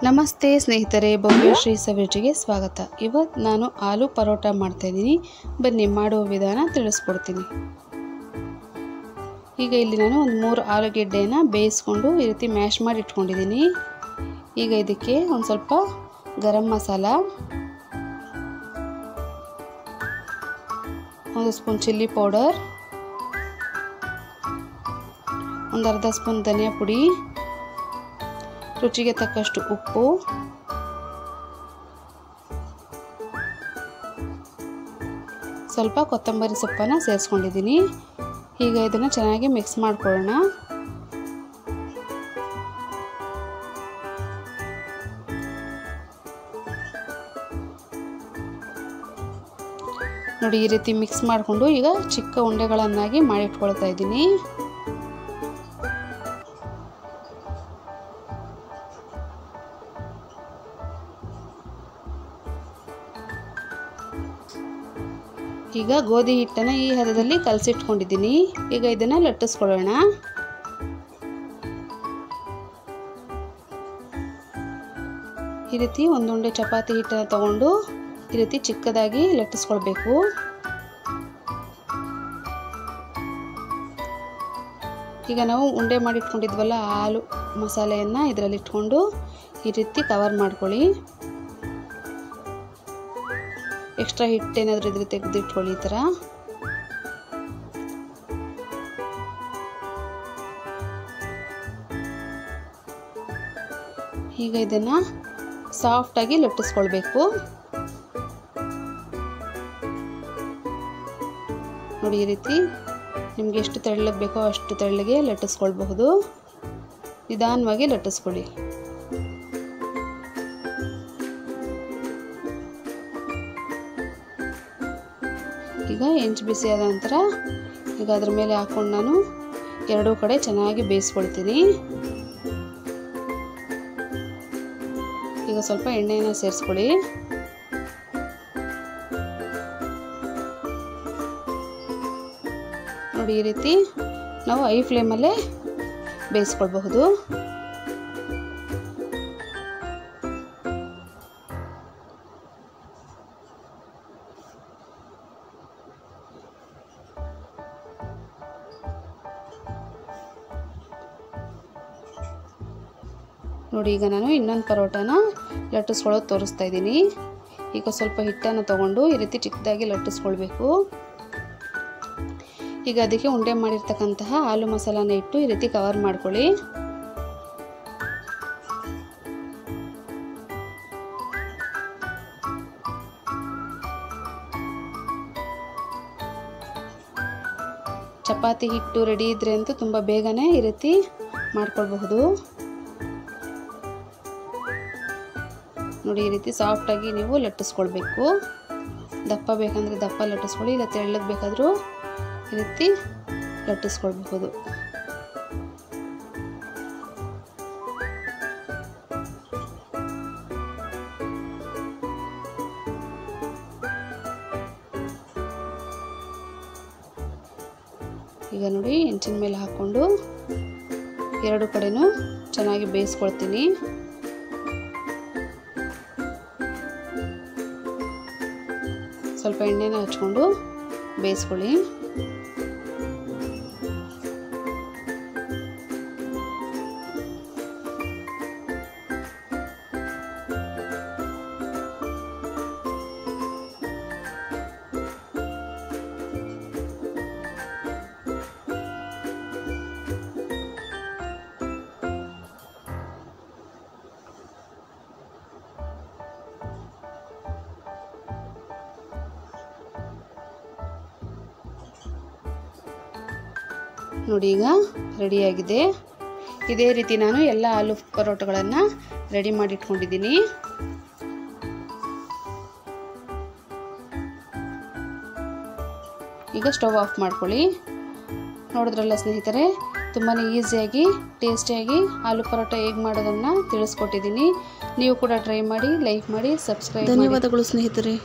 ನಮಸ್ತೆ ಸ್ನೇಹಿತರೆ, ಭವ್ಯಶ್ರೀ ಸವಿರುಚಿಗೆ ಸ್ವಾಗತ. ಇವತ್ತು ನಾನು ಆಲೂ ಪರೋಟ ಮಾಡ್ತಾಯಿದ್ದೀನಿ. ಬನ್ನಿ ಮಾಡುವ ವಿಧಾನ ತಿಳಿಸ್ಕೊಡ್ತೀನಿ. ಈಗ ಇಲ್ಲಿ ನಾನು ಒಂದು 3 ಆಲೂಗೆಡ್ಡೆನ ಬೇಯಿಸ್ಕೊಂಡು ಈ ರೀತಿ ಮ್ಯಾಶ್ ಮಾಡಿ ಇಟ್ಕೊಂಡಿದ್ದೀನಿ. ಈಗ ಇದಕ್ಕೆ ಒಂದು ಸ್ವಲ್ಪ garam masala, 1 spoon chilli powder, ಒಂದು ಅರ್ಧ ಸ್ಪೂನ್ ಧನಿಯಾ ಪುಡಿ, ರುಚಿಗೆ ತಕ್ಕಷ್ಟು ಉಪ್ಪು, ಸ್ವಲ್ಪ ಕೊತ್ತಂಬರಿ ಸೊಪ್ಪನ್ನು ಸೇರಿಸ್ಕೊಂಡಿದ್ದೀನಿ. ಈಗ ಇದನ್ನು ಚೆನ್ನಾಗಿ ಮಿಕ್ಸ್ ಮಾಡ್ಕೊಳ್ಳೋಣ. ನೋಡಿ, ಈ ರೀತಿ ಮಿಕ್ಸ್ ಮಾಡಿಕೊಂಡು ಈಗ ಚಿಕ್ಕ ಉಂಡೆಗಳನ್ನಾಗಿ ಮಾಡಿಟ್ಕೊಳ್ತಾ ಇದ್ದೀನಿ. ಈಗ ಗೋಧಿ ಹಿಟ್ಟನ್ನು ಈ ಹದದಲ್ಲಿ ಕಲಸಿಟ್ಕೊಂಡಿದ್ದೀನಿ. ಈಗ ಇದನ್ನು ಲಟ್ಟಿಸ್ಕೊಳ್ಳೋಣ. ಈ ರೀತಿ ಒಂದು ಉಂಡೆ ಚಪಾತಿ ಹಿಟ್ಟನ್ನು ತಗೊಂಡು ಈ ರೀತಿ ಚಿಕ್ಕದಾಗಿ ಲಟ್ಟಿಸ್ಕೊಳ್ಬೇಕು. ಈಗ ನಾವು ಉಂಡೆ ಮಾಡಿಟ್ಕೊಂಡಿದ್ವಲ್ಲ ಆಲೂ ಮಸಾಲೆಯನ್ನು ಇದರಲ್ಲಿ ಇಟ್ಕೊಂಡು ಈ ರೀತಿ ಕವರ್ ಮಾಡ್ಕೊಳ್ಳಿ. ಎಕ್ಸ್ಟ್ರಾ ಹಿಟ್ಟೇನಾದರೂ ಇದ್ರೆ ತೆಗೆದಿಟ್ಕೊಳ್ಳಿ. ಈ ಥರ ಈಗ ಇದನ್ನು ಸಾಫ್ಟಾಗಿ ಲಟ್ಟಿಸ್ಕೊಳ್ಬೇಕು. ನೋಡಿ, ಈ ರೀತಿ ನಿಮಗೆ ಎಷ್ಟು ತೆಳ್ಳಗೆ ಬೇಕೋ ಅಷ್ಟು ತೆಳ್ಳಗೆ ಲಟ್ಟಿಸ್ಕೊಳ್ಬಹುದು. ನಿಧಾನವಾಗಿ ಲಟ್ಟಿಸ್ಕೊಳ್ಳಿ. ಈಗ ಹೆಂಚು ಬಿಸಿ ಆದ ನಂತರ ಈಗ ಅದ್ರ ಮೇಲೆ ಹಾಕ್ಕೊಂಡು ನಾನು ಎರಡೂ ಕಡೆ ಚೆನ್ನಾಗಿ ಬೇಯಿಸ್ಕೊಳ್ತೀನಿ. ಈಗ ಸ್ವಲ್ಪ ಎಣ್ಣೆಯನ್ನು ಸೇರಿಸ್ಕೊಳ್ಳಿ. ನೋಡಿ, ಈ ರೀತಿ ನಾವು ಹೈ ಫ್ಲೇಮಲ್ಲೇ ಬೇಯಿಸ್ಕೊಳ್ಬಹುದು. ನೋಡಿ, ಈಗ ನಾನು ಇನ್ನೊಂದು ಪರೋಟನ ಲಟ್ಟಿಸ್ಕೊಳ್ಳೋದು ತೋರಿಸ್ತಾ ಇದ್ದೀನಿ. ಈಗ ಸ್ವಲ್ಪ ಹಿಟ್ಟನ್ನು ತಗೊಂಡು ಈ ರೀತಿ ಚಿಕ್ಕದಾಗಿ ಲಟ್ಟಿಸ್ಕೊಳ್ಬೇಕು. ಈಗ ಅದಕ್ಕೆ ಉಂಡೆ ಮಾಡಿರ್ತಕ್ಕಂತಹ ಆಲೂ ಮಸಾಲಾನ ಇಟ್ಟು ಈ ರೀತಿ ಕವರ್ ಮಾಡ್ಕೊಳ್ಳಿ. ಚಪಾತಿ ಹಿಟ್ಟು ರೆಡಿ ಇದ್ರೆ ಅಂತೂ ತುಂಬ ಬೇಗನೆ ಈ ರೀತಿ ಮಾಡ್ಕೊಳ್ಬಹುದು. ನೋಡಿ, ಈ ರೀತಿ ಸಾಫ್ಟಾಗಿ ನೀವು ಲಟ್ಟಿಸ್ಕೊಳ್ಬೇಕು. ದಪ್ಪ ಬೇಕಂದರೆ ದಪ್ಪ ಲಟ್ಟಿಸ್ಕೊಳ್ಳಿ, ಇಲ್ಲ ತೆಳ್ಳಗೆ ಬೇಕಾದರೂ ಈ ರೀತಿ ಲಟ್ಟಿಸ್ಕೊಳ್ಬಹುದು. ಈಗ ನೋಡಿ, ಹೆಂಚಿನ ಮೇಲೆ ಹಾಕ್ಕೊಂಡು ಎರಡು ಕಡೆನೂ ಚೆನ್ನಾಗಿ ಬೇಯಿಸ್ಕೊಳ್ತೀನಿ. ಸ್ವಲ್ಪ ಎಣ್ಣೆನ ಹಚ್ಕೊಂಡು ಬೇಯಿಸ್ಕೊಳ್ಳಿ. ನೋಡಿ, ಈಗ ರೆಡಿಯಾಗಿದೆ. ಇದೇ ರೀತಿ ನಾನು ಎಲ್ಲ ಆಲೂ ಪರೋಟಗಳನ್ನು ರೆಡಿ ಮಾಡಿ ಇಟ್ಕೊಂಡಿದ್ದೀನಿ. ಈಗ ಸ್ಟವ್ ಆಫ್ ಮಾಡ್ಕೊಳ್ಳಿ. ನೋಡಿದ್ರಲ್ಲ ಸ್ನೇಹಿತರೆ, ತುಂಬಾ ಈಸಿಯಾಗಿ ಟೇಸ್ಟಿಯಾಗಿ ಆಲೂ ಪರೋಟ ಹೇಗೆ ಮಾಡೋದನ್ನು ತಿಳಿಸ್ಕೊಟ್ಟಿದ್ದೀನಿ. ನೀವು ಕೂಡ ಟ್ರೈ ಮಾಡಿ, ಲೈಕ್ ಮಾಡಿ, ಸಬ್ಸ್ಕ್ರೈಬ್ ಮಾಡಿ. ಧನ್ಯವಾದಗಳು ಸ್ನೇಹಿತರೆ.